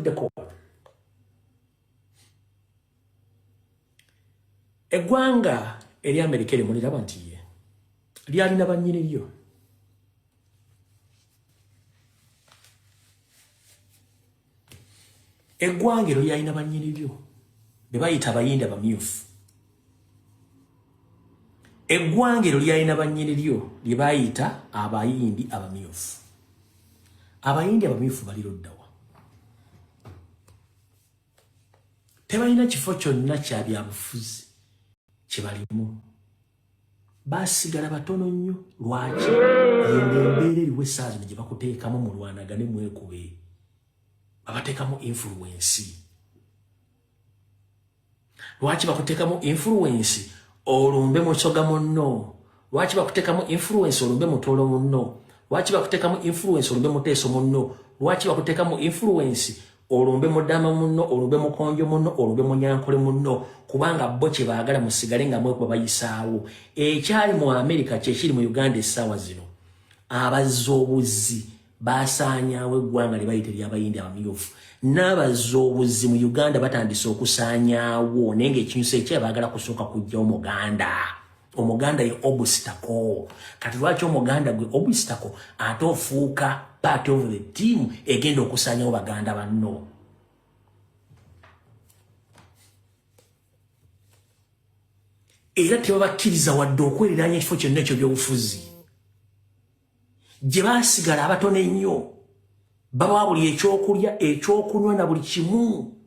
deko eggwanga eri Amerika eri muliraba nti ye lyalina bannyini lyo eggwanga ero lyalina bannyini lyo be bayita abayindi abamyufu eggwanga ero lyalina bannyini lyo lye bayita abayindi abamyufu abayindi abamyufu baliruddawa tebalina kifo kyonna kya byabufuzi kye balimu basigala batono nnyo lwaki embeera eriwo essaawa zino gye bakuteekamu mulwanagane mwekube babateekamu influence lwaki bakuteekamu influence olumbe musoga munno lwaki bakuteekamu influence olumbe mutoolo munno lwaki bakuteekamu influence olumbe muteeso munno lwaki bakuteekamu influence olumbe mudama munno olumbe mukonjo munno olumbe munyankole munno kubanga bo kye baagala musigale nga mwekuba bayisaawo ekyali mu Amerika kyekiri mu Uganda essaawa zino abazza obuzzi basaanyaawo eggwanga lye bayita ery'abayindi abamyufu n'abazza obuzzi mu Uganda batandise okusaanyaawo naye ng'ekinyusa ekya baagala kusooka kujja omuganda ye obstacle kati lwaki omuganda gwe obstacle ate ofuuka part of the team egenda okusaanyawo baganda banno era tebabakkiriza wadde okwereranya ekifo kyonna ekyo by'obufuzi gye baasigala abatono ennyo babawa buli ekyokulya ekyokunywa na buli kimu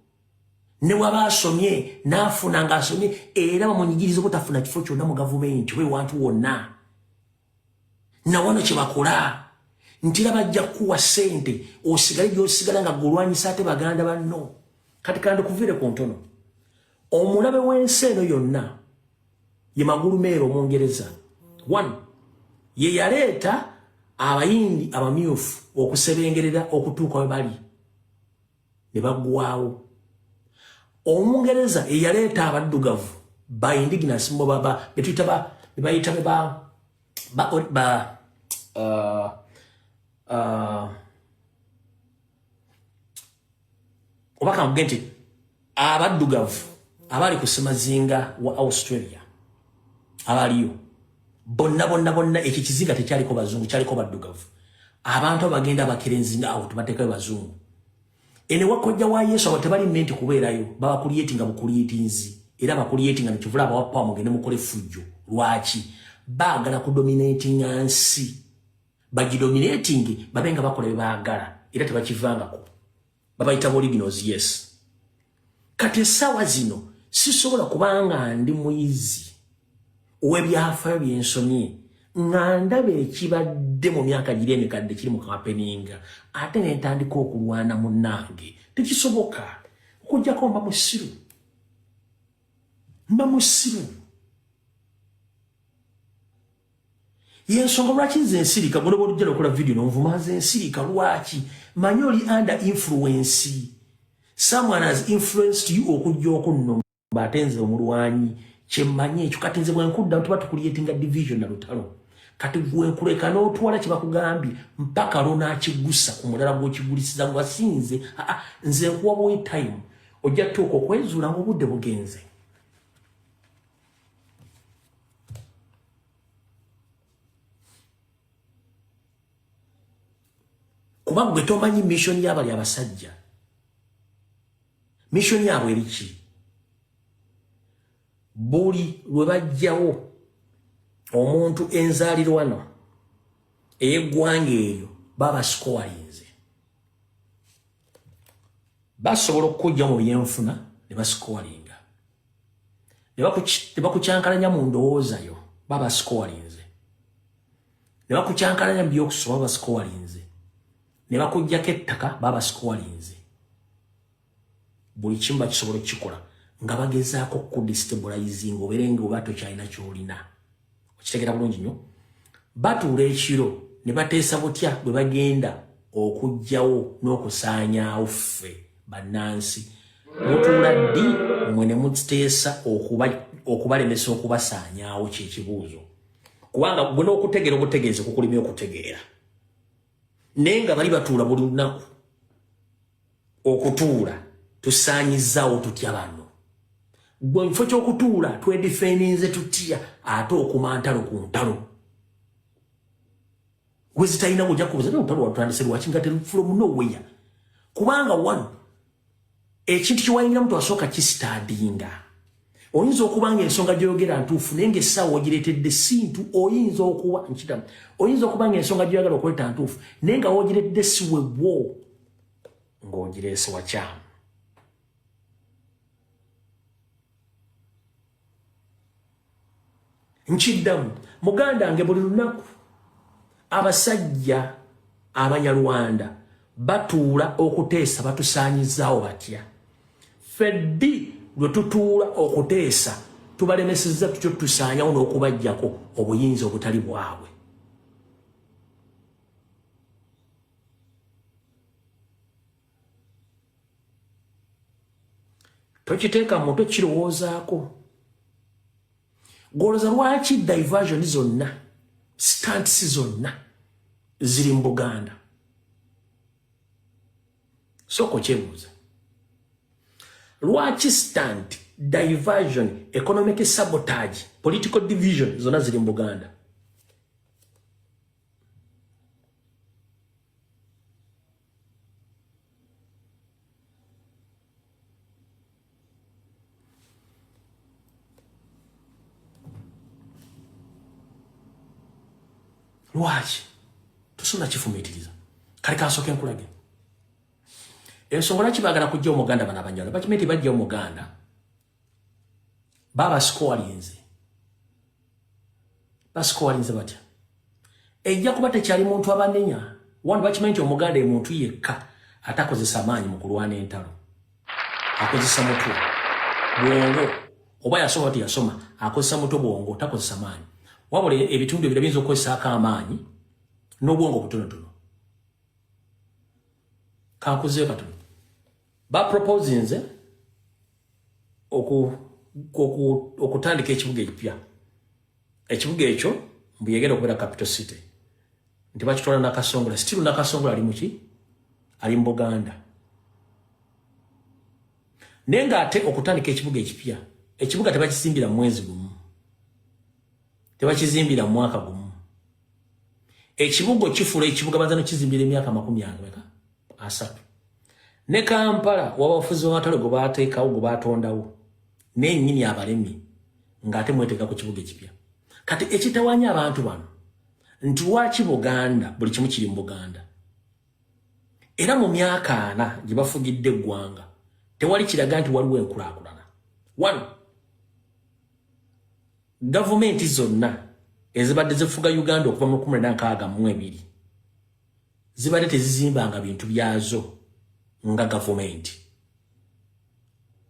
ne waba asomye n'afuna ng'asomye era bamunyigiriza obutafuna kifo kyonna mu gavumenti we wantu wonna na wano kye bakola nti era bajja kuwa ssente osigale gy'osigala nga golwanyisa ate baganda banno kati kandi kuviire ku ntono omulabe w'ensi eno yonna ye Magulumeero Omungereza ye yaleeta abayindi abamyufu okusebengerera okutuuka we bali ne baggwawo Omungereza ye yaleeta abaddugavu ba indigenous mbo betuyita bebayita obaka mbuge nti abaddugavu abali ku ssemazinga wa Australia abaliyo bonna ekyo kizinga tekyaliko bazungu kyaliko baddugavu abantu abagenda abakerenzinga awo tubateekayo bazungu ene wakojja wa Yesu abo tebali menti kubeerayo babakuliyetinga bukuliyetinzi era bakuliyetinga nekivula abawapa mugende mukole fujjo lwaki baagala kudominating ansi bagidominating babenga bakola bye baagala era tebakivangako babayita originals yes kati essaawa zino sisobola kubanga ndi muyizi ow'ebyafaayo byensomye nga ndaba ekibadde mu myaka giri emikadde kiri mu kapeninga ate nentandika okulwana munnange tekisoboka okujjako mba musiru yensonga lwaki nze ensirika goleba olujjala okola video n'onvuma nze ensirika lwaki manyi oli under influence someone has influenced you okujja okunnomba ate nze omulwanyi kyemmanyi ekyo kati nze bwenkudda tuba tukuliyetinga division na lutalo kati bwenkuleka n'otwala kye bakugambye mpaka lonakigusa ku mulala gw'okigulisiza nga sinze nze nkuwa boy time ojja tuuka okwezuula ng'obudde bugenze kuba gwe tomanyi mission y'abali abasajja mission yaabwe eriki buli lwe bajjawo omuntu enzaalirwano ey'eggwanga eryo babasikowalinze basobola okukujja mu byenfuna ne basikowalinga ne bakukyankalanya mu ndowoozayo babasikowalinze ne bakukyankalanya mu byokusoma babasikowalinze ne bakujjako ettaka babasikowalinze buli kimu bakisobola okukikola nga bagezaako kudestabilizing oberenga oba tokyalina kyolina okitegeera bulungi nnyo batuula ekiro ne bateesa butya bwe bagenda okujjawo n'okusaanyaawo ffe bannansi mutuula ddi mwe ne muteesa okubalemesa okubasaanyaawo kyekibuuzo kubanga gwe n'okutegeera obutegeezi kukulimya okutegeera naye nga bali batuula buli lunaku okutuula tusaanyizaawo tutya banno. Gwe mufo ky'okutuula twedifeninze tutya ate okumantalo ku ntalo. Gwe zitalina kujja kubuza ntalo watandise lwaki nga from nowhere. Kubanga one ekintu kiwayingira muntu asooka kisitaadinga. Oyinza okubanga ensonga gy'oyogera ntuufu naye ng'essaawa ogireetedde si ntu oyinza okuba nkitamu. Oyinza okubanga ensonga gy'oyagala okweta ntuufu naye nga wogireetedde si webwo ng'ogireese wakyamu. Nkiddamu muganda nge buli lunaku abasajja abanyarwanda batuula okuteesa batusaanyizaawo batya. Feddi lwe tutuula okuteesa tubalemesezza tutyo tusaanyawo n'okubajjako obuyinza obutali bwabwe. Tokiteeka mu mutwe kirowoozaako. Gwolooza lwaki diversion zonna stunts zonna ziri mu Buganda? Soko kyebuuza. Lwaki stunt, diversion, economic sabotage, political division zonna ziri mu Buganda? Lwaki tusula kifumitiriza kale kasooke nkulage. Ensonga lwaki baagala kujja Omuganda bana abanjala bakimenti bajja Omuganda baba scorinze bascorinze batya ejja kuba tekyali muntu abanenya wanu bakimenti Omuganda ye muntu yekka atakozesa amaanyi mu kulwana entalo akozesa mutwe bwongo oba yasoma ati yasoma akozesa mutwe bwongo takozesa amaanyi wabula ebitundu ebirala biyinza okukozesa amaanyi n'obwongo butonotono. Kankuzeeyo katono ba proposinze okutandika ekibuga ekipya. Ekibuga ekyo mbuyegera okubeera capital city nti bakitwala Nakasongola. Still Nakasongola ali muki? Ali mu Buganda. Naye ng'ate okutandika ekibuga ekipya, ekibuga tebakizimbira mwezi gumu, tebakizimbira mwaka gumu. Ekibuga kifuula ekibuga bazano kizimbira emyaka 30. Ne Kampala w'abafuzi b'amatalo gwe baateekawo gwe baatondawo n'ennyini abalemi ng'ate mweteeka ku kibuga ekipya. Kati ekitawanya abantu bano nti lwaki Buganda buli kimu kiri mu Buganda era mu myaka 4 gye bafugidde eggwanga tewali kiraga nti waliwo enkulaakulana. One, gavumenti zonna ezibadde zifuga Uganda okuva mu 1962 zibadde tezizimbanga bintu byazo nga gavumenti.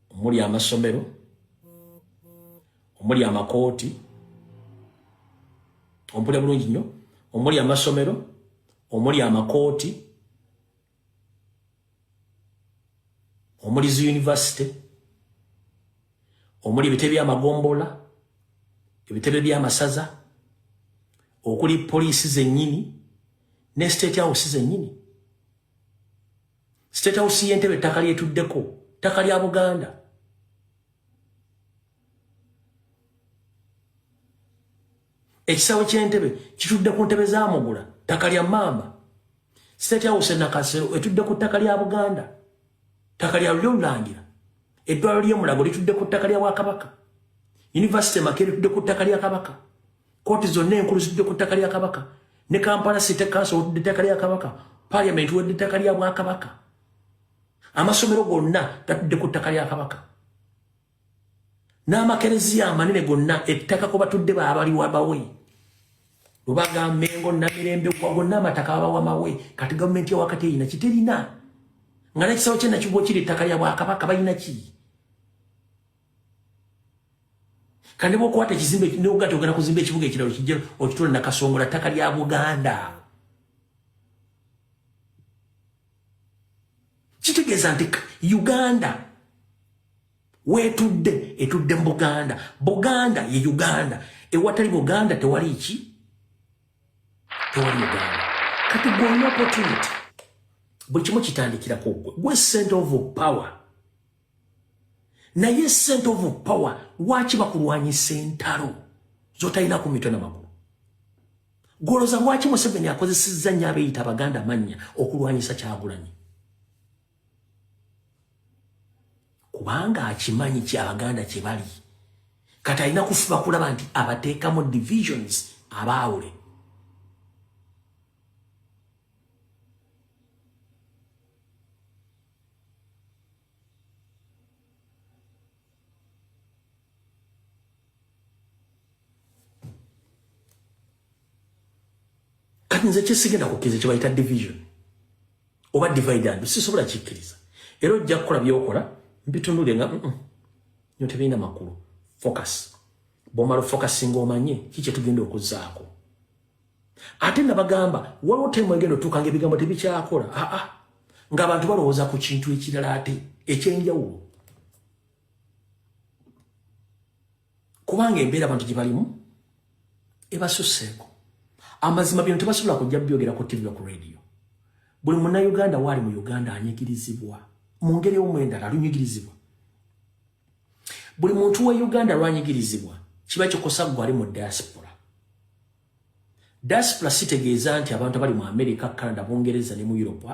Omuli amasomero, omuli amakooti, ompulira bulungi nnyo, omuli amasomero, omuli amakooti, omuli zi university, omuli ebitebe by'amagombola, ebitebe by'amasaza, okuli poliisi zennyini ne state house zennyini. State house y'Entebbe ettaka lyetuddeko, ttaka lya Buganda. Ekisaawe ky'Entebbe kitudde ku ntebe za Mugula, ttaka lya Mamba. State house Nakasero etudde ku ttaka lya Buganda, ttaka lya Lulangira. Eddwaliro ly'e Mulago litudde ku ttaka lya Bwakabaka. University Makerere etudde ku ttaka lya Kabaka. Kooti zonna enkulu zitudde ku ttaka lya Kabaka. Ne Kampala City Council etudde ttaka lya Kabaka. Parliament wedde ttaka lya Bwakabaka. Amasomero gonna gatudde ku ttaka lya Kabaka. N'amakereziya amanene gonna ettaka ko batudde baabali wabawe. Lubaga, Mengo, Namirembe, gonna amataka babawa mawe. Kati gavumenti wakati erina kiterina. Nga n'ekisaawe kye nakyo kiri ettaka lya Bwakabaka balina ki? Kandi bw'okwata ekizimbe n'ogata ogenda kuzimba ekibuga ekirala kijja okitwala Nakasongola ttaka lya Buganda. Kitegeeza nti Uganda wetudde etudde mu Buganda. Buganda ye Uganda. Ewatali Buganda tewali ki? Tewali Uganda. Kati gwolina opportunity. buli kimu kitandikirako gwe center of power. Naye center of power lwaki bakulwanyisa entalo zotalina ku mitwe n'amagulu? Goloza lwaki Museveni akozesezza nnyo abeeyita Abaganda mannya okulwanyisa Kyagulanyi? Kubanga akimanyi ki Abaganda kye bali. Kati alina kufuba kulaba nti abateekamu divisions abaawule. Kati nze kyesigenda kukkiriza kye bayita division oba divide and sisobola kikkiriza. Era ojja kukola by'okola mbitunule nga nyo tebirina makulu. Focus. Bomalo focusinga omanye kiki tugenda okuzzaako. Ate nabagamba waliwo temu egenda otuuka ng'ebigambo tebikyakola. Ng'abantu balowooza ku kintu ekirala ate ekyenjawulo. Kubanga embeera abantu gye balimu ebasuseeko. Amazima bino tebasobola kujja byogera ku TV ku radio. Buli Munnayuganda wali mu Uganda anyigirizibwa mu ngeri y'omwendala alunyigirizibwa. Buli muntu wa Uganda lwanyigirizibwa kiba kikosa gwe ali mu diaspora. Diaspora sitegeeza nti abantu abali mu America, Canada, Bungereza ne mu Europe.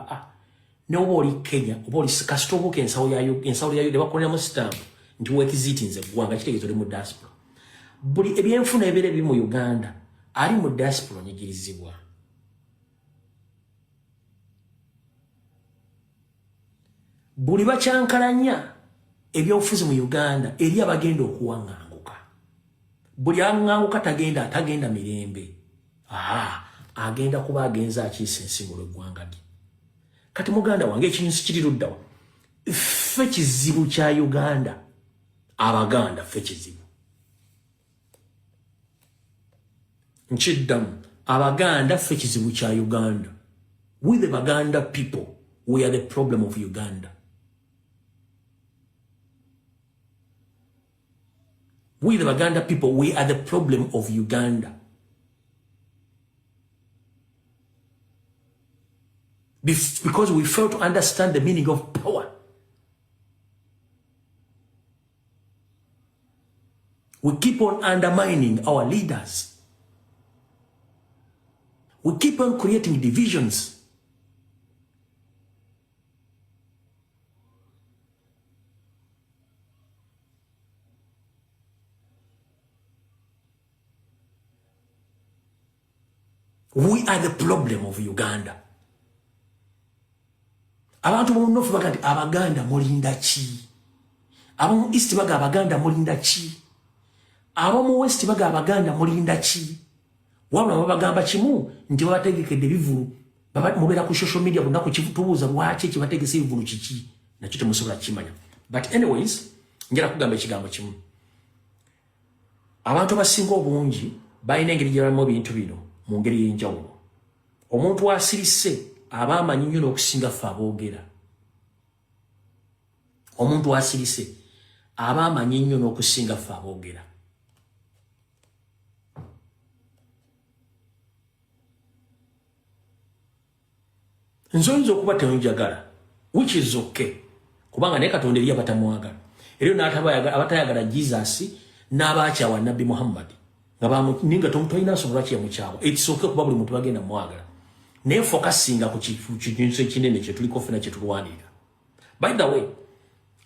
Ne oba oli Kenya oba oli kasita obuuka ensawo ya Uganda bakoleramu stamp nti weekiziitinze eggwanga kitegeeza oli mu diaspora. Buli ebyenfuna ebibeera biri mu Uganda ali mu diaspora onyigirizibwa. Buli bakyankalanya ebyobufuzi mu Uganda eri abagenda okuwaŋŋanguka. Buli aŋŋanguka tagenda mirembe. Agenda kuba agenza akiisa ensibulo eggwanga lye. Kati muganda wange ekintu kiri luddawa. Ffe kizibu kya Uganda. Abaganda ffe kizibu. Nchiddamu Abaganda ffe kizibu kya Uganda. We the Baganda people, we are the problem of Uganda. We the Baganda people, we are the problem of Uganda. Because we fail to understand the meaning of power. We keep on undermining our leaders. We keep on creating divisions. We are the problem of Uganda. Abantu mu North baga nti Abaganda mulinda ki? Abamu East baga Abaganda mulinda ki? Abamu West baga Abaganda mulinda ki? Wabula babagamba kimu nti babategekedde bivulu. Mubera ku social media bunaku kivutubuuza lwaki kibategese bivulu kiki? Nakyo temusobola kimanya. But anyways, njala kugamba ekigambo kimu. Abantu abasinga obungi balina engeri gye balimu ebintu bino mu ngeri y'enjawulo. Omuntu asirise aba amanyi nnyo n'okusinga ffe aboogera. Omuntu asirise aba amanyi nnyo n'okusinga ffe aboogera. Nzoyinza okuba temunjagala, which is okay. Kubanga naye Katonda eriyo abatamwagala. Eriyo abatayagala Jesus n'abakyawa Nabbi Muhammad. Ninga toyina nsobola kyemukyawa. It's okay kuba buli muntu bagenda mwagala. Naye focusinga ku kintu ekinene kye tuliko fena kye tulwanira. By the way,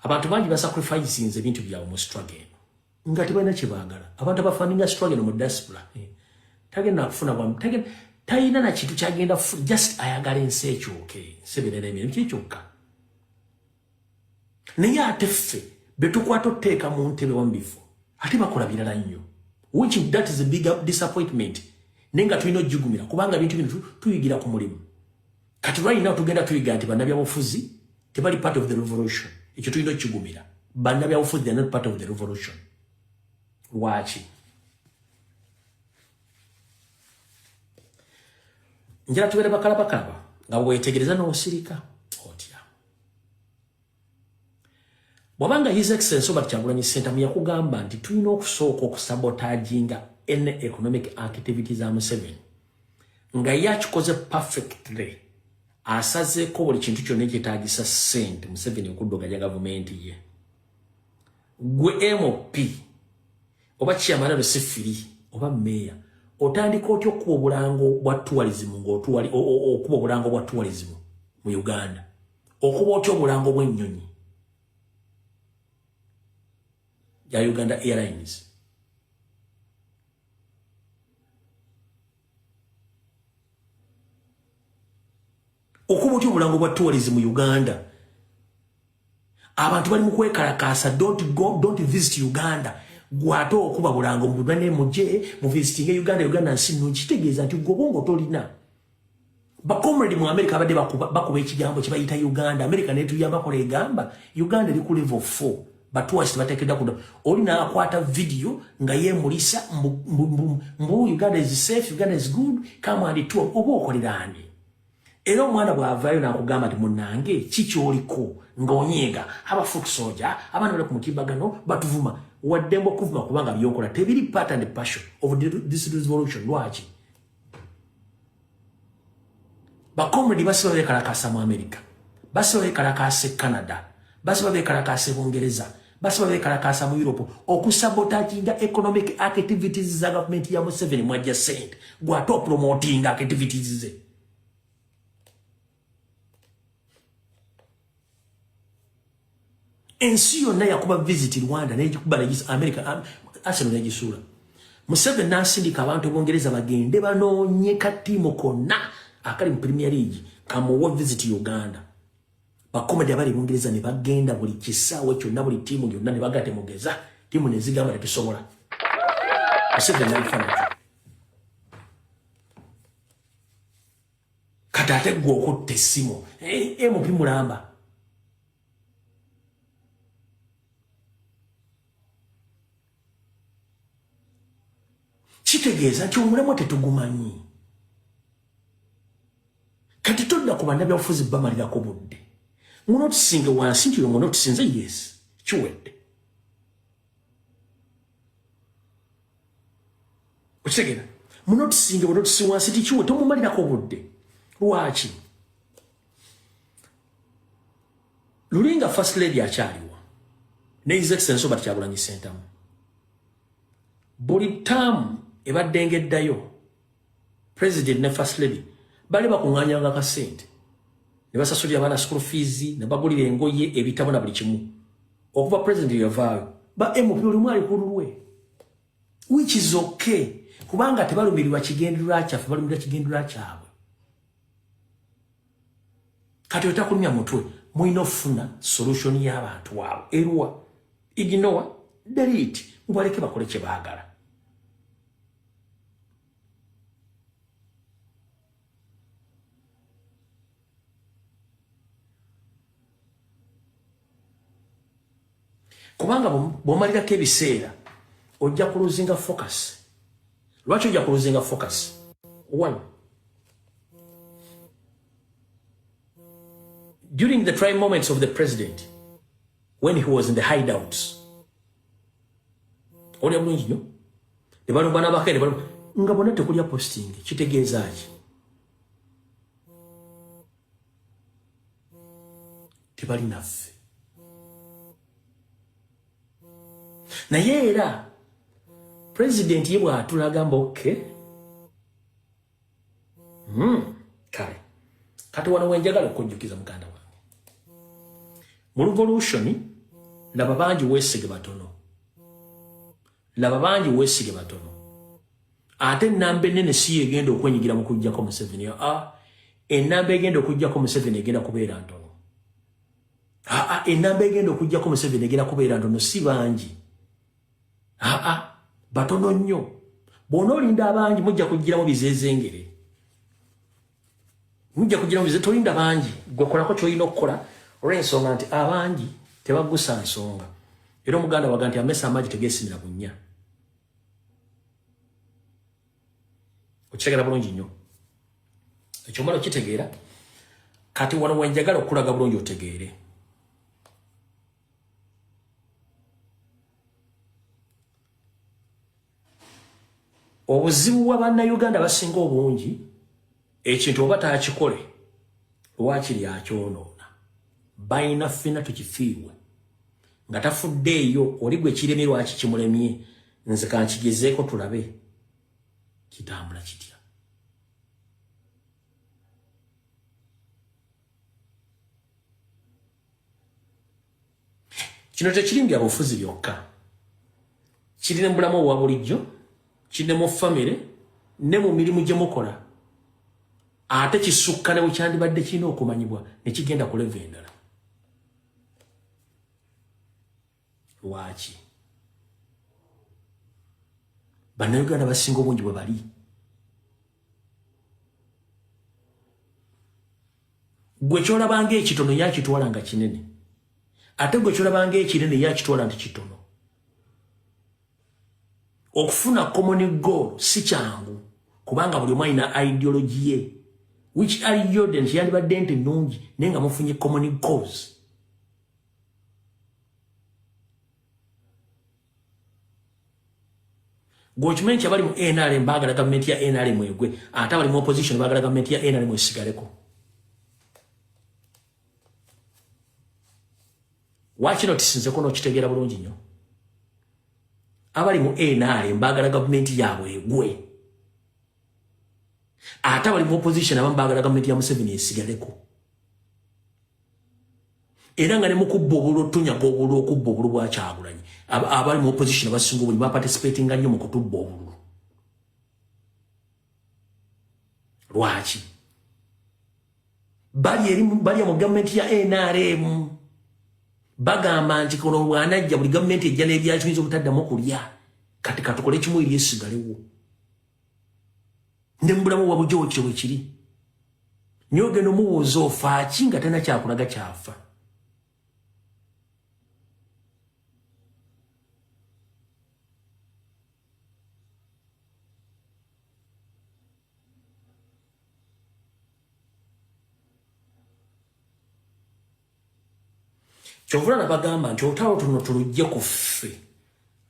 abantu bangi basacrificinze ebintu byabwe mu struggle. Nga tebalina kye baagala. Abantu abafaninga struggle mu diaspora. Tagenda kufuna bwamu. Tayina na kintu kyagenda just ayagala ensi ekyuke. Sebenera emirimu kyekyoka. Naye ate ffe betukwata otteeka mu ntebe wambifo. Ate bakola birala nnyo. Which that is a big disappointment. Nenga tulina ojjugumira kubanga bintu bino tuyigira ku mulimu. Kati right now tugenda tuyiga nti bannabyabufuzi tebali part of the revolution. Ekyo tulina okigumira. Bannabyabufuzi they are not part of the revolution. Lwaki? Njala tubeere bakalaba nga weetegereza n'osirika otya. Bwabanga His Excellency Robert Kyagulanyi Ssentamu yakugamba nti tulina okusooka okusabotaginga economic activities za Museveni nga yakikoze perfectly asazeeko buli kintu kyonna ekyetaagisa ssente Museveni okuddukanya gavumenti ye. Gwe MOP oba chairman of Sifiri oba meya otandika otyo okuba obulango bwa tourism okuba obulango bwa tourism mu Uganda. Okuba otyo obulango bw'ennyonyi ya Uganda Airlines. Okuba otyo obulango bwa tourism mu Uganda. Abantu bali mu kwekalakaasa don't visit Uganda. Gwato okuba bulango mbudane muje mu visiting Uganda nsinu kitegeeza nti gobongo tolina. Ba comrade mu America abadde bakuba ekigambo kibayita Uganda. America netu yabakola egamba Uganda eri ku level 4. Batuwasi batekedda kudo. Olina akwata video nga yemulisa mbu Uganda is safe, Uganda is good, come and tour oba okolirani. Era omwana bw'avaayo n'akugamba nti munnange kiki oliko ng'onyeega aba foot soldier abaana bali ku mutimbagano batuvuma waddembe okuvuma kubanga byokola tebiri part and passion of this revolution. Lwaki bakomredi basiba bekalakasa mu America, basiba bekalakasa Canada, basiba bekalakasa Bungereza, basiba bekalakasa mu Europe okusabotaginga economic activities za government ya Museveni mu adjacent gwato promoting activities ze. Ensi yonna yakuba visit Rwanda n'egikuba America Arsenal n'egisula. Museveni n'asindika abantu Bungereza bagende banoonye katiimo konna akali mu Premier League kamuwa visit Uganda. Bakomedi abali Bungereza ne bagenda buli kisaawe kyonna buli tiimu yonna ne bagate mugeza tiimu ne zigamba tetusobola. Museveni n'alifana katate gwe okutte essimu MOP mulamba. Kitegeeza nti omulemo tetugumanyi. Kati todda ku bannabyabufuzi bamalirako budde. Muno tusinge wansi nti muno tusinze yes. Kiwedde. Okitegeera? Muno tusinge wansi nti kiwedde tomumalirako budde. Lwaki? Lulinga First Lady akyaliwa. Ne His Excellency Robert Kyagulanyi Ssentamu. Buli tamu ebadde ngeddayo President ne First Lady bali bakuŋŋaanyanga ka ssente ne basasulira abaana school fees ne bagulira engoye ebitabo na buli kimu. Okuva President yavaayo ba MOP oli mwali ku lulwe, which is okay kubanga tebalumirirwa kigendererwa kyaffe, balumirira kigendererwa kyabwe. Kati otakulumya mutwe mulina ofuna solution y'abantu abo. Erwa ignore delete mubaleke bakole kye baagala. Kubanga bw'omalirako ebiseera ojja kuluzinga focus. Lwaki ojja kuluzinga focus? One, during the trying moments of the president when he was in the hideouts, oli bulungi nnyo ne balumba n'abakere nga bonna tekulya posting. Kitegeeza ki? Tebali naffe. Naye era president ye bw'atulaga mboke kale kati wano wenjagala okujjukiza muganda wange mu revolution laba bangi weesige batono, laba bangi weesige batono ate ennamba ennene si egenda okwenyigira mu kujjako Museveni. Ennamba egenda okujjako Museveni egenda kubeera ntono. Ennamba egenda okujjako Museveni egenda kubeera ntono, si bangi. Batono nnyo. Bw'onoolinda abangi mujja kugiramu bizeezengere. Mujja kugiramu bizeezengere, tolinda bangi. Gwe kolako ky'olina okukola olw'ensonga nti abangi tebagusa nsonga. Era omuganda waga nti amesa amagi tegeesimira bunnya. Okitegeera bulungi nnyo. Ekyo omala okitegeera. Kati wano wenjagala okulaga bulungi otegeere. Obuzibu bwa bannayuganda basinga obungi ekintu oba taakikole wakiri akyonoona bayina ffena tukifiirwe nga tafuddeeyo oli gwe kiremye lwaki kimulemye nze kankigezeeko tulabe kitambula kitya. Kino tekiri bya bufuzi byokka, kiri mu bulamu obwa bulijjo, kiri mu famire ne mu mirimu gye mukola, ate kisukka ne bwe kyandibadde kirina okumanyibwa ne kigenda ku level endala. Lwaki bannayuganda basinga obungi bwe bali? Gwe kyolabanga ekitono yakitwala nga kinene, ate gwe kyolabanga ekinene yakitwala nti kitono. Okufuna common goal si kyangu kubanga buli omu alina ideology ye, which ideology nti yandibadde nti nnungi naye nga mufunye common cause. Gwokimanyi nti abali mu NRM baagala gavumenti ya NRM egwe, ate abali mu opposition baagala gavumenti ya NRM esigaleko. Wakino tisinzeko n'okitegeera bulungi nnyo. Abali mu NRM baagala gavumenti yaabwe egwe, ate abali mu opposition abamu baagala gavumenti ya Museveni esigaleko. Era nga ne mu kubba obululu tunyaga obululu okubba obululu bwa Kyagulanyi, abali mu opposition abasinga obululu baparticipatinga nnyo mu kutubba obululu. Lwaki? Bali mu gavumenti ya NRM bagamba nti kono bwanajja buli gavumenti ejja n'ebyakiyinza obutaddamu kulya, kati katukole kimu eri esigalewo. Ne mu bulamu bwa bulijjo kiro bwe kiri. Nyoge n'omubuuza ofa ki nga tena kyakulaga kyafa. Kyovula bagamba nti olutalo tuno tulujja ku ffe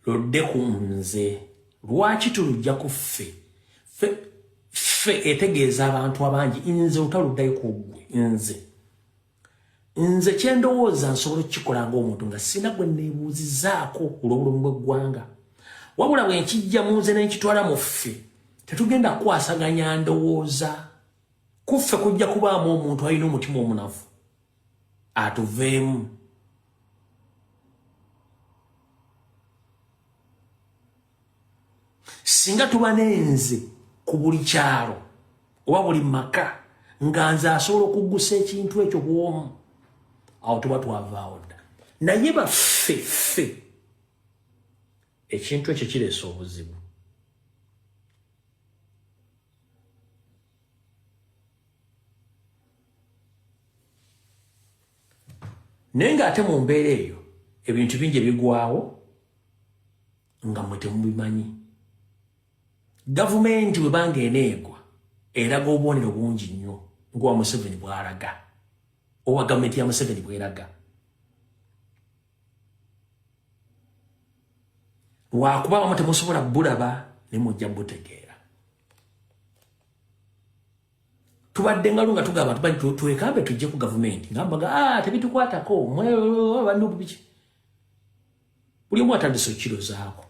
ludde ku nze. Lwaki tulujja ku ffe? Ffe etegeeza abantu abangi nze olutalo luddayo ku ggwe. Nze kyendowooza nsobola okukikola ng'omuntu nga sina gwe neebuuzizaako olw'obulamu bw'eggwanga. Wabula bwe nkijja mu nze n'enkitwala mu ffe tetugenda kukwasaganya ndowooza. Ku ffe kujja kubaamu omuntu alina omutima omunafu atuveemu. Singa tuba n'enze ku buli kyalo oba buli maka nga nze asobola okuggusa ekintu ekyo bw'omu, awo tuba twavaawo dda. Naye baffe ekintu ekyo kireesa obuzibu. Naye ng'ate mu mbeera eyo ebintu bingi ebigwawo nga mmwe temubimanyi. Gavumenti bwe banga eneegwa eraga obubonero bungi nnyo ng'owa Museveni bw'alaga, owa gavumenti ya Museveni bw'eraga. Lwakuba abamu temusobola bulaba ne mujja butegeera. Tubadde nga lunga tugamba abantu twekambe tujje ku gavumenti ngambaga tebitukwatako bandu biki. Buli omu atandise okkirozaako,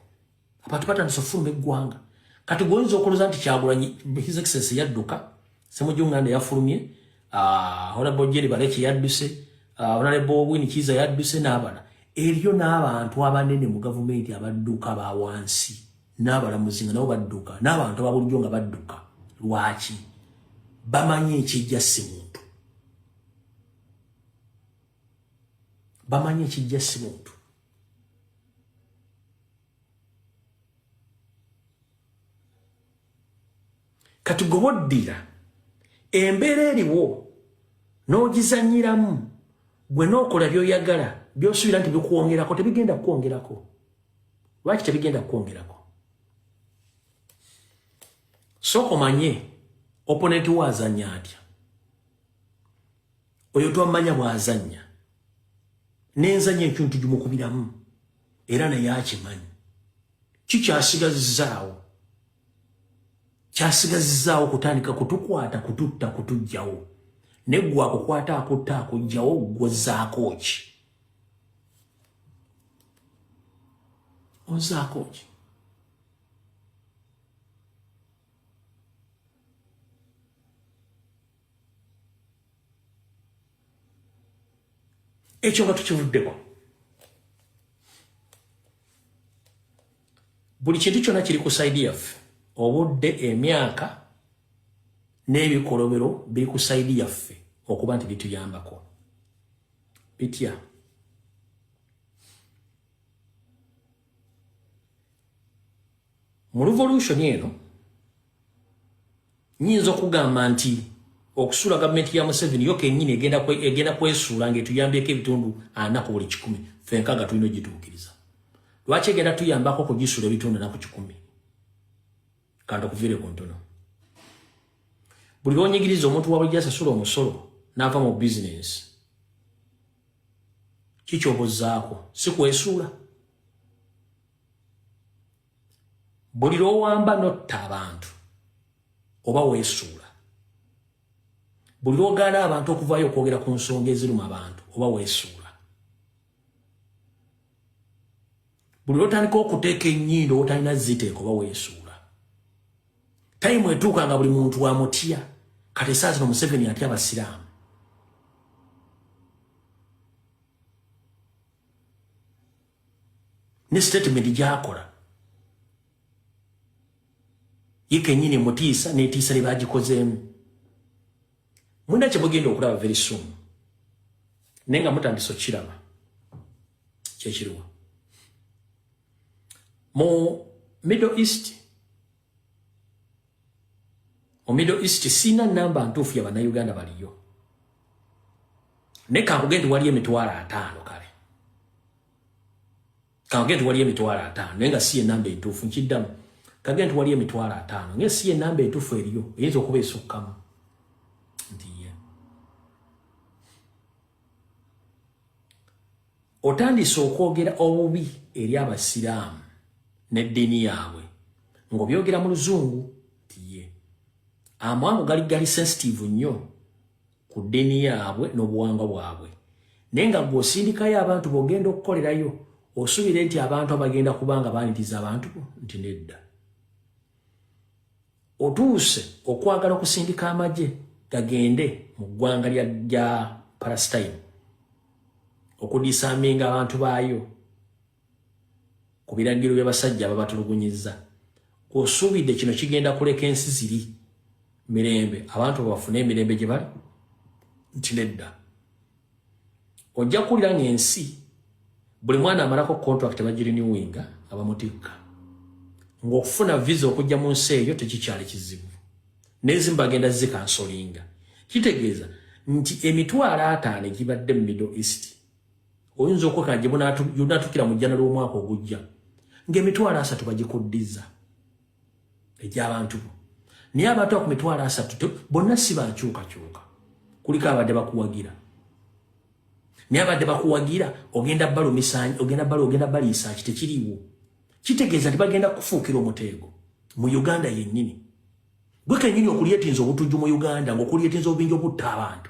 abantu batandise okufuluma eggwanga. Kati goyinza okoloza nti Kyagulanyi His Excellency yadduka, Ssemujju Nganda yafulumye, Honorable Jerry Bareki yadduse, Honorable Winnie Kiza yadduse n'abala. Eriyo n'abantu abanene mu gavumenti abadduka ba wansi, n'abalamuzi nga nabo badduka, n'abantu ababulijjo nga badduka. Lwaki? Bamanyi ekijja si muntu. Bamanyi ekijja si muntu. Kati goboddira embeera eriwo n'ogizanyiramu, gwe n'okola by'oyagala by'osuubira nti bikuwongerako, tebigenda kukwongerako. Lwaki tebigenda kukwongerako? Sooka omanye opponent we azannya atya, oyo twamanya bw'azannya, n'enzannya ekintu gimukubiramu era naye akimanyi. Kikyasigazizaawo, kyasigazizaawo kutandika kutukwata, kututta, kutuggyawo. negwa akukwata akutta akujjawo gwozaako ki ozaako ki ekyo nga tukivuddeko buli kintu kyonna kiri ku saidi yaffe obudde emyaka n'ebikolobero biri ku saidi yaffe okuba nti bituyambako bitya mu revolution eno nyinza okugamba nti okusula gavumenti ya Museveni yo kennyini egenda kwesuula ng'etuyambyeko ebitundu 4 ku buli 100 fenkaga tulina ogituukiriza lwaki egenda tuyambako kugisula ebitundu 4 ku 100 kandi okuviire ku ntono buli lwonyigiriza omuntu wabuli asasula omusolo n'ava mu bizinensi kikyobozaako si kwesuula buli lwowamba notta abantu oba weesuula buli lwogaana abantu okuvaayo okwogera ku nsonga eziruma abantu oba weesuula buli lwotandika okuteeka ennyindo otalina ziteeka oba weesuula tayimu etuuka nga buli muntu wamutya kati saa zino Museveni atya abasiraamu ne statement gyakola yike nyini mutiisa n'etiisa lye bagikozeemu mwina kye mugenda okulaba very soon naye nga mutandise okiraba kyekiriwa mu Middle East sina namba ntuufu ya bannayuganda baliyo naye kankugende wali emitwalo 5 kale kankugende wali emitwalo 5 naye nga si enamba entuufu nkiddamu kagende wali emitwalo 5 naye si enamba entuufu eriyo eyinza okuba esukkamu ndiye otandise okwogera obubi eri abasiraamu n'eddiini yaabwe ng'obyogera mu luzungu ndiye amawanga gali sensitive nnyo ku ddiini yaabwe n'obuwangwa bwabwe naye nga gw'osindikayo abantu bw'ogenda okukolerayo osuubire nti abantu abagenda kubanga baaniriza abantu nti nedda otuuse okwagala okusindika amagye gagende mu ggwanga lya Palestine okudisaminga abantu baayo ku biragiro by'abasajja ababatulugunyizza osuubidde kino kigenda kuleka ensi ziri mirembe abantu bafune emirembe gye bali nti nedda ojja kuwulira ng'ensi buli mwana amalako contract bagiriniwinga abamutikka ng'okufuna visa okujja mu nsi eyo tekikyali kizibu n'ezimu bagenda zikansolinga kitegeeza nti emitwalo 5 egibadde mu Middle East oyinza okwekana gye bunaatukira mu jjana lw'omwaka ogujja ng'emitwalo 3 bagikuddiza egy'abantu bo naye abantu ku mitwalo 3 bonna si bankyukakyuka kuliko abadde bakuwagira naye abadde bakuwagira ogenda baliisa ki tekiriiwo kitegeeza nti bagenda kufuukira omuteego mu Uganda yennyini gwe kennyini okulyetinza obutujju mu Uganda ng'okulyetinza obubinja obutta abantu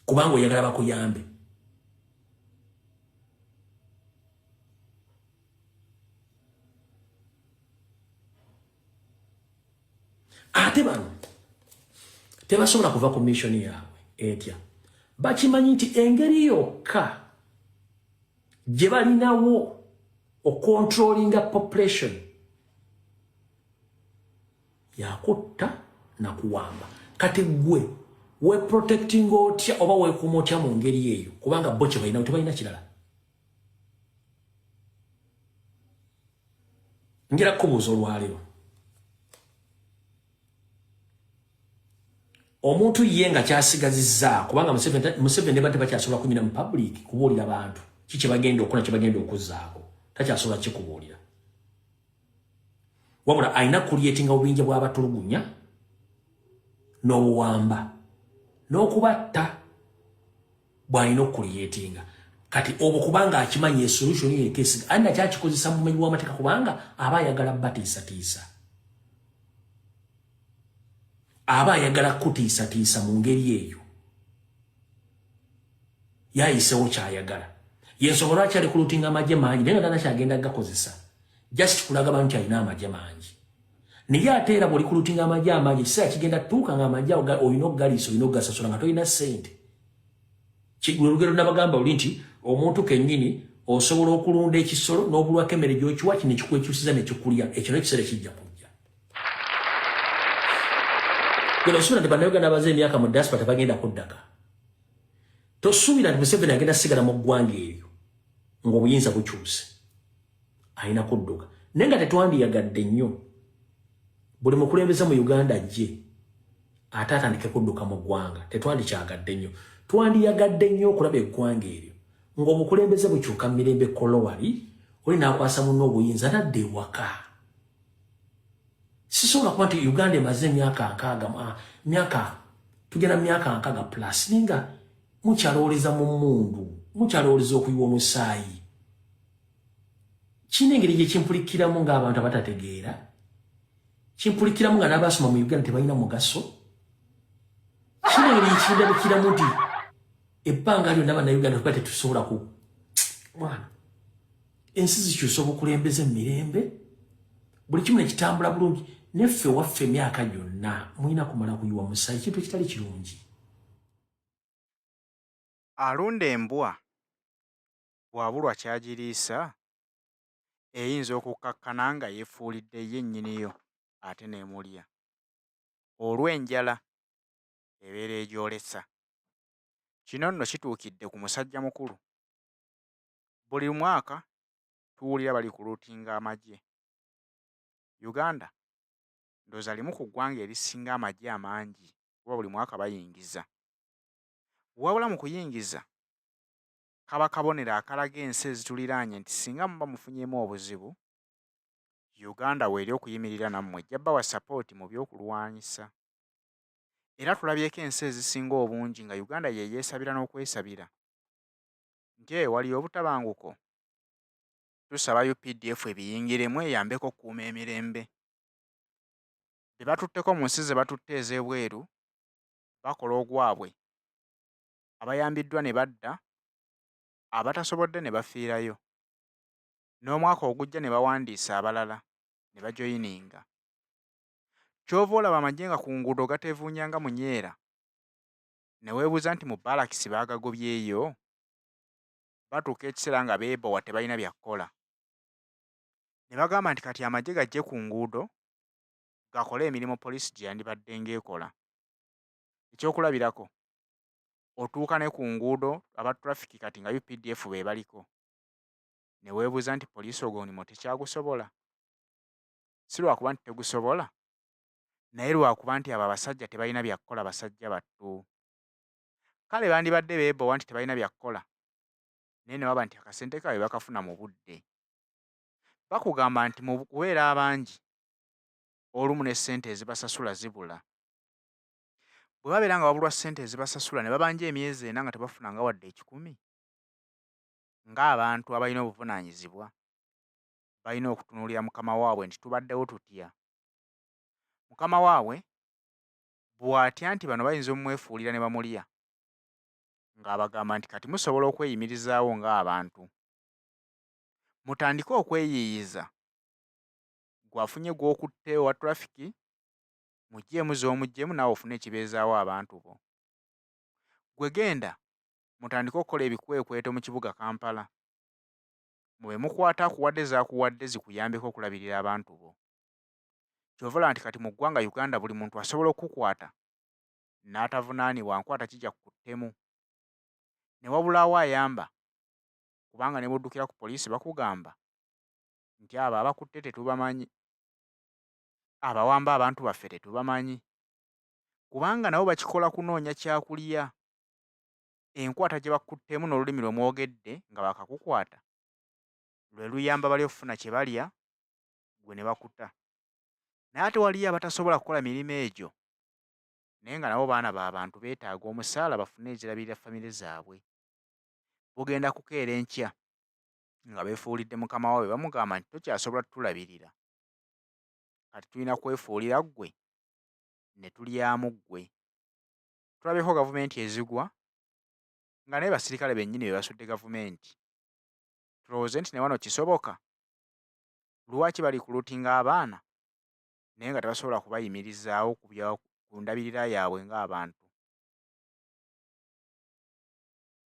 kubanga oyagala bakuyambe ate bano tebasobola kuva ku missoni yaabwe etya bakimanyi nti engeri yokka gye balinawo okontrolinga population yakutta nakuwamba kati gwe weprotecting otya oba wekuuma otya mu ngeri eyo kubanga bo kye balinawo tebalina kirala ngira kubuuza olwaleero omuntu ye nga kyasigazizza kubanga Museveni ne badde bakyasobola kunyina mu public kubuulira abantu kiki bagenda okukola kye bagenda okuzzaako takyasobola kikubuulira wabula alina kulyetinga obubinja bw'abatulugunya n'obuwamba n'okubatta bw'alina okulyetinga kati obwo kubanga akimanyi esolution y'ekesi alina kyakikozesa mu mumenyi w'amateeka kubanga aba ayagala batiisatiisa aba ayagala kutiisatiisa mu ngeri eyo yayisewo kyayagala yensonga lwaki ali kulutinga amagye mangi naye nga tana kyagenda gakozesa just kulaga bantu alina amagye mangi naye ate era bw'oli kulutinga amagye amangi kiseera kigenda tuuka nga amagye olina okugaliisa olina okugasasula nga tolina ssente lugero nabagamba oli nti omuntu kennyini osobola okulunda ekisolo n'obulwako emmere gy'okiwa kino ekikwekyusiza nekyokulya ekyo nekiseera kijja kujja geno osuubira nti bannayuganda abaze emyaka mu diaspora tebagenda kuddaka tosuubira nti Museveni agenda sigala mu ggwanga eryo ng'obuyinza bukyuse alina kudduka naye nga tetwandiyagadde nnyo buli mukulembeze mu Uganda ajje ate atandike kudduka mu ggwanga tetwandikyagadde nnyo twandiyagadde nnyo okulaba eggwanga eryo ng'obukulembeze bukyuka mu mirembe kolowali oli n'akwasa munno obuyinza nadda ewaka sisobola kuba nti Uganda emaze myaka tugenda mu myaka 6 plus ninga mukyalooleza mu mmundu mukyalooleza okuyiwa omusaayi kina engeri gye kimpulikiramu ng'abantu abatategeera kimpulikiramu nga n'abasoma mu Uganda tebalina mugaso kina engeri kindabikiramu nti ebbanga lyonna bannayuganda tuba tetusobola ku mwana ensi zikyusa obukulembeze mu mirembe buli kimu nekitambula bulungi neffe waffe emyaka gyonna mulina kumala kuyiwa musaayi kintu ekitali kirungi alunda embwa bw'abulwa kyagiriisa eyinza okukkakkana nga yeefuulidde ye nnyiniyo ate n'emulya olw'enjala ebeera egyolesa kino nno kituukidde ku musajja mukulu buli mwaka tuwulira bali ku luutinga amagye Uganda ndooza limu ku ggwanga erisinga amagye amangi kuba buli mwaka bayingiza wabula mu kuyingiza kaba kabonero akalaga ensi ezituliraanye nti singa muba mufunyemu obuzibu Uganda weeri okuyimirira nammwe ejja bbawa sapooti mu by'okulwanyisa era tulabyeko ensi ezisinga obungi nga Uganda ye yeesabira n'okwesabira nti ewali obutabanguko tusaba UPDF ebiyingiremu eyambeko okukuuma emirembe be batutteko mu nsi ze batutte ez'ebweru bakola ogwabwe abayambiddwa ne badda abatasobodde ne bafiirayo n'omwaka ogujja ne bawandiisa abalala ne bajoyininga kyova olaba amagye nga ku nguudo gateevuunya nga munyeera ne weebuuza nti mu balakisi baagagobyeyo batuuka ekiseera nga beebowa tebalina byakkola ne bagamba nti kati amagye gajje ku nguudo gakole emirimu poliisi gye yandibadde ng'ekola ekyokulabirako otuuka ne ku nguudo aba traffic kati nga UPDF be baliko ne weebuuza nti poliisi ogwo mulimo tekyagusobola si lwakuba nti tegusobola naye lwakuba nti abo abasajja tebalina byakkola basajja battu kale bandibadde beebowa nti tebalina byakkola naye ne baba nti akasente kaabwe bakafuna mu budde bakugamba nti mu kubeera abangi olumu ne ssente ezibasasula zibula bwe babeera nga babulwa ssente ezibasasula ne babanja emyezi 4 nga tebafunanga wadde 10 ng'abantu abalina obuvunaanyizibwa balina okutunuulira mukama waabwe nti tubaddewo tutya mukama waabwe bw'atya nti bano bayinza omumwefuulira ne bamulya ng'abagamba nti kati musobola okweyimirizaawo ng'abantu mutandike okweyiiyiza gwafunye gw'okutte owa trafiki mugyeemu z'omugyemu naawe ofune ekibeezaawo abantu bo gwe genda mutandike okukola ebikwekweto mu kibuga Kampala mube mukwata akuwadde z'akuwadde zikuyambeko okulabirira abantu bo kyovala nti kati mu ggwanga Uganda buli muntu asobola okukukwata n'atavunaanibwa nkwata kijja ku ttemu ne wabulaawo ayamba kubanga ne buddukira ku poliisi bakugamba nti abo abakutte tetubamanyi abawamba abantu baffe tetubamanyi kubanga nabo bakikola kunoonya kyakulya enkwata gye bakuttemu n'olulimi lwe mwogedde nga bakakukwata lwe luyamba bali okufuna kye balya gwe ne bakuta naye ate waliyo abatasobola kukola mirimu egyo naye nga nabo baana b'abantu beetaaga omusaala bafune ezirabirira famire zaabwe bugenda kukeera enkya nga beefuulidde mukama waabwe bamugamba nti tokyasobola tutulabirira kati tulina kwefuulira ggwe ne tulyamu ggwe. Tulabyeko gavumenti ezigwa nga naye basirikale bennyini be basudde gavumenti. Tulowooze nti ne wano kisoboka? Lwaki bali kuluutinga abaana naye nga tebasobola kubayimirizaawo ku ndabirira yaabwe ng'abantu?